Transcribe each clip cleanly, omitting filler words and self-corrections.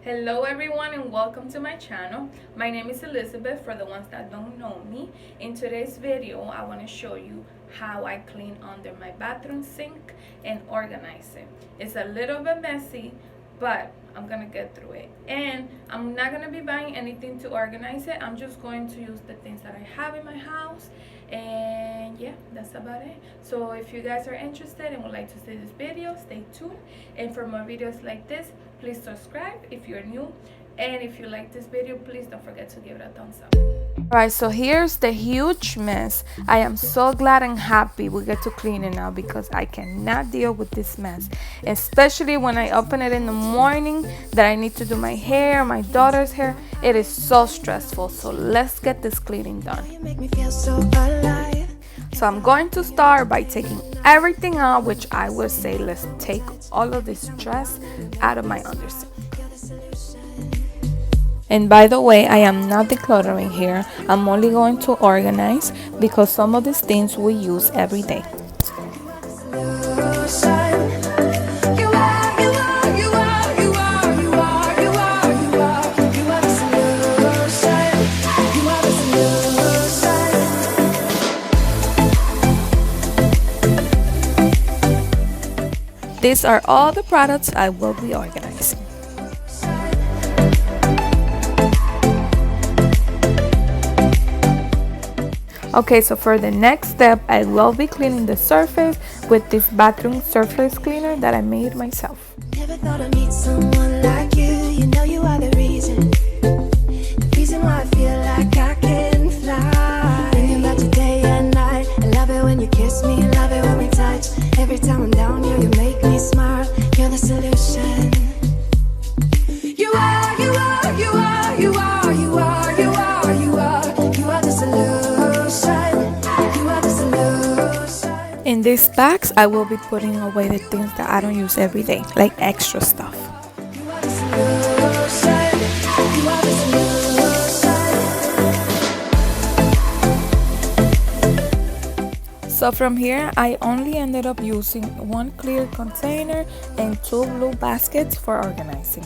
Hello everyone and welcome to my channel. My name is Elizabeth for the ones that don't know me. In today's video I want to show you how I clean under my bathroom sink and organize it. It's a little bit messy, but I'm gonna get through it, and I'm not gonna be buying anything to organize it. I'm just going to use the things that I have in my house, and yeah, that's about it. So if you guys are interested and would like to see this video, stay tuned, and for more videos like this, please subscribe if you're new, and if you like this video, please don't forget to give it a thumbs up. Alright, so here's the huge mess. I am so glad and happy we get to clean it now, because I cannot deal with this mess, especially when I open it in the morning that I need to do my hair, my daughter's hair. It is so stressful. So let's get this cleaning done. So I'm going to start by taking everything out, which I would say let's take all of this stress out of my undersink. And by the way, I am not decluttering here. I'm only going to organize because some of these things we use every day. These are all the products I will be organizing. Okay, so for the next step, I will be cleaning the surface with this bathroom surface cleaner that I made myself. Never thought I'd meet someone like you. You know you are the reason why I feel like I can fly. Thinking about you day and night. I love it when you kiss me, love it when we touch. Every time I'm down here, you make me smile. You're the solution. You are the solution. In these bags, I will be putting away the things that I don't use every day, like extra stuff. So from here, I only ended up using one clear container and two blue baskets for organizing.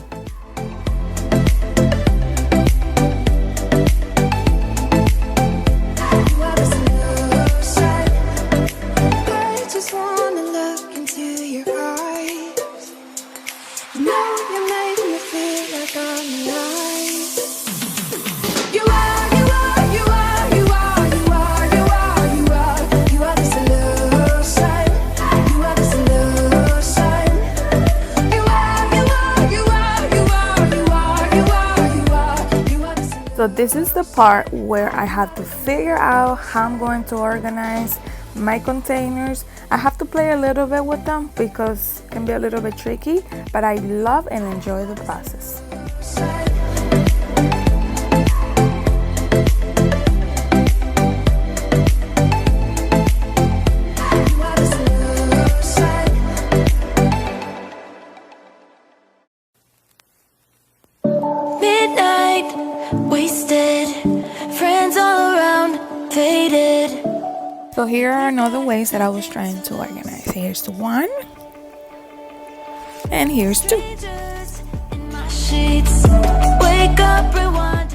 So this is the part where I have to figure out how I'm going to organize my containers. I have to play a little bit with them because it can be a little bit tricky, but I love and enjoy the process. Wasted, friends all around, faded. So here are another ways that I was trying to organize. Here's the one, and here's two.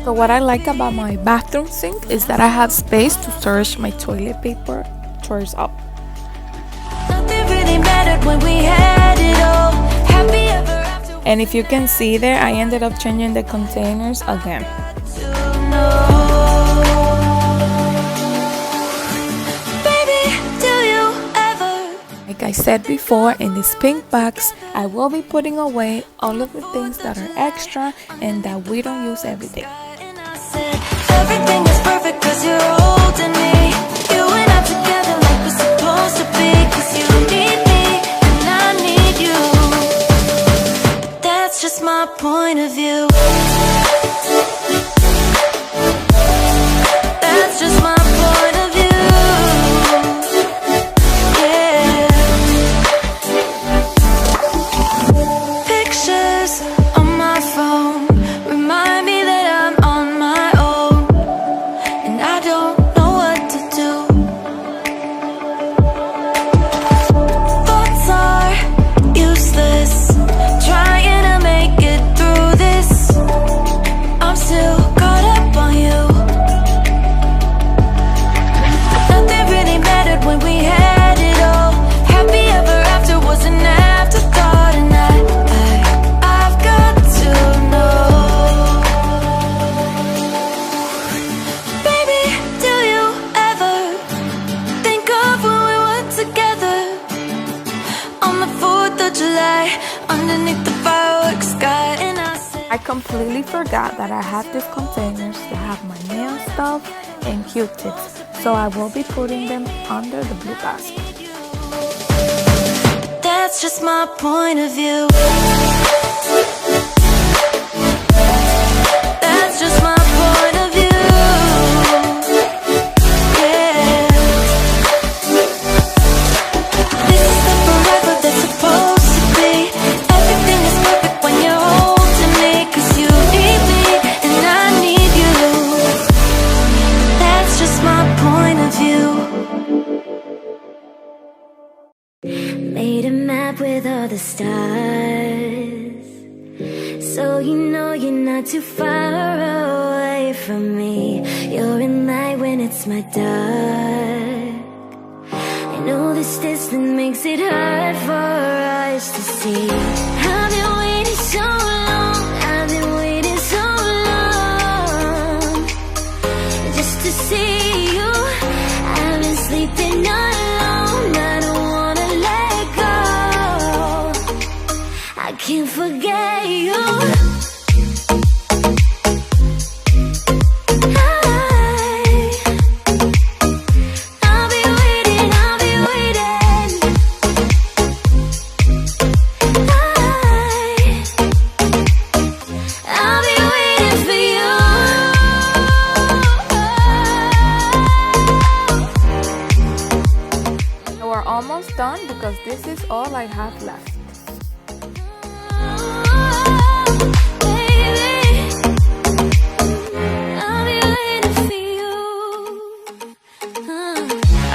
So what I like about my bathroom sink is that I have space to storage my toilet paper chores up. Nothing really mattered when we had it all. Happy ever after. And if you can see there, I ended up changing the containers again. Like I said before, in these pink bags, I will be putting away all of the things that are extra and that we don't use every day. Everything is perfect 'cause you're holding me. You and I together like we're supposed to be. 'Cause you need me and I need you. That's just my point of view. That's just my point of view. Thoughts are useless, trying to make it through this. I completely forgot that I had these containers to have my nail stuff and Q-tips, so I will be putting them under the blue basket. That's just my point of view. That's just my point of view. Yeah. This is the forever that's supposed to be. Everything is perfect when you're holding me, 'cause you need me and I need you. That's just my point of view. Made a map with all the stars, so you know you're not too far away from me. You're in light when it's my dark. I know this distance makes it hard for us to see. I've been waiting so long, I've been waiting so long, just to see you. I've been sleeping alone, I don't wanna let go. I can't forget you. I'll be waiting, I'll be waiting. I'll be waiting for you. We're almost done because this is all I have left.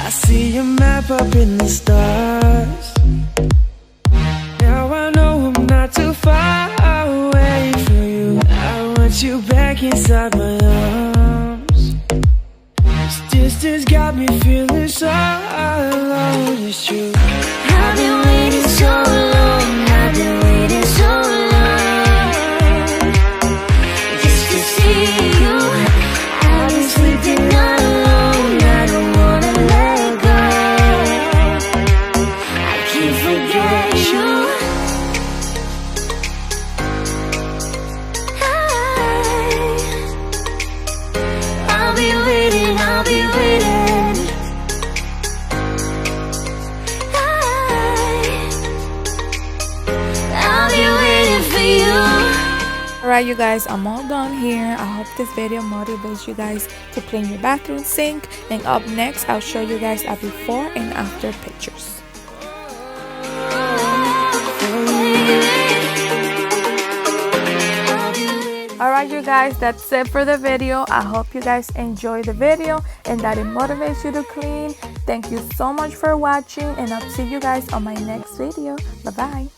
I see your map up in the stars. Now I know I'm not too far away from you. I want you back inside my arms. This distance got me feeling so alone. It's true. I've been waiting so long, I've been waiting so long, just to see you. I've been sleeping alone, I don't wanna let go. I can't forget you. I'll be waiting, I'll be waiting. I'll be waiting for you. Alright you guys, I'm all done here. I hope this video motivates you guys to clean your bathroom sink, and up next I'll show you guys a before and after pictures. Alright you guys, that's it for the video. I hope you guys enjoy the video and that it motivates you to clean. Thank you so much for watching, and I'll see you guys on my next video. Bye bye.